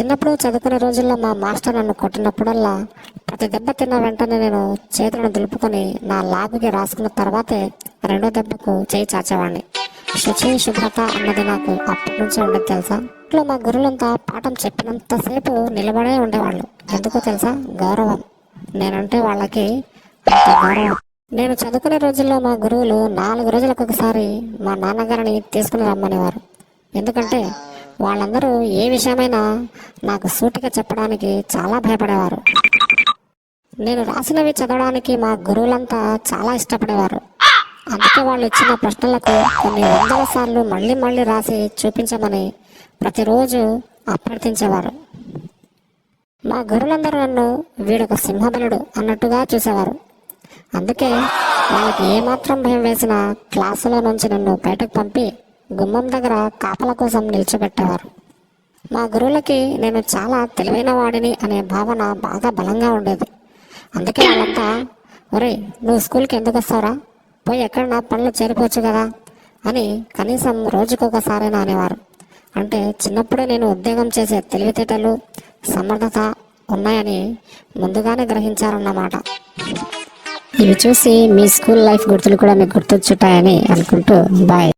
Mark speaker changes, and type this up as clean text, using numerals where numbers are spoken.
Speaker 1: చిన్నప్పుడు చదువుకునే రోజుల్లో మా మాస్టర్ నన్ను కొట్టినప్పుడల్లా ప్రతి దెబ్బ తిన్న వెంటనే నేను చేతులను దులుపుకొని నా లాగుకి రాసుకున్న తర్వాతే రెండో దెబ్బకు చేయి చాచేవాడిని. శుచి శుభ్రత అన్నది నాకు అప్పటి నుంచే ఉండేది తెలుసా. ఇంట్లో మా గురువులంతా పాఠం చెప్పినంతసేపు నిలబడే ఉండేవాళ్ళు. ఎందుకో తెలుసా? గౌరవం. నేనంటే వాళ్ళకి అంత గౌరవం. నేను చదువుకునే రోజుల్లో మా గురువులు 4 రోజులకు ఒకసారి మా నాన్నగారిని తీసుకుని రమ్మనేవారు. ఎందుకంటే వాళ్ళందరూ ఏ విషయమైనా నాకు సూటిగా చెప్పడానికి చాలా భయపడేవారు. నేను రాసినవి చదవడానికి మా గురువులంతా చాలా ఇష్టపడేవారు. అందుకే వాళ్ళు ఇచ్చిన ప్రశ్నలకు కొన్ని వందల సార్లు మళ్ళీ మళ్ళీ రాసి చూపించమని ప్రతిరోజు అభ్యర్థించేవారు. మా గురువులందరూ నన్ను వీడొక సింహబలుడు అన్నట్టుగా చూసేవారు. అందుకే వాళ్ళకి ఏమాత్రం భయం వేసినా క్లాసులో నుంచి నన్ను బయటకు పంపి గుమ్మం దగ్గర కాపల కోసం నిల్చోబెట్టేవారు. మా గురువులకి నేను చాలా తెలివైన వాడిని అనే భావన బాగా బలంగా ఉండేది. అందుకే వాళ్ళంతా, ఒరేయ్ నువ్వు స్కూల్కి ఎందుకు వస్తావురా, పోయి ఎక్కడ నా పనులు చేరిపోవచ్చు కదా అని కనీసం రోజుకొకసారైనా అనేవారు. అంటే చిన్నప్పుడే నేను ఉద్యోగం చేసే తెలివితేటలు, సమర్థత ఉన్నాయని ముందుగానే గ్రహించారన్నమాట. ఇవి చూసి మీ స్కూల్ లైఫ్ గుర్తులు కూడా మీకు గుర్తొచ్చుంటాయని అనుకుంటూ బాయ్.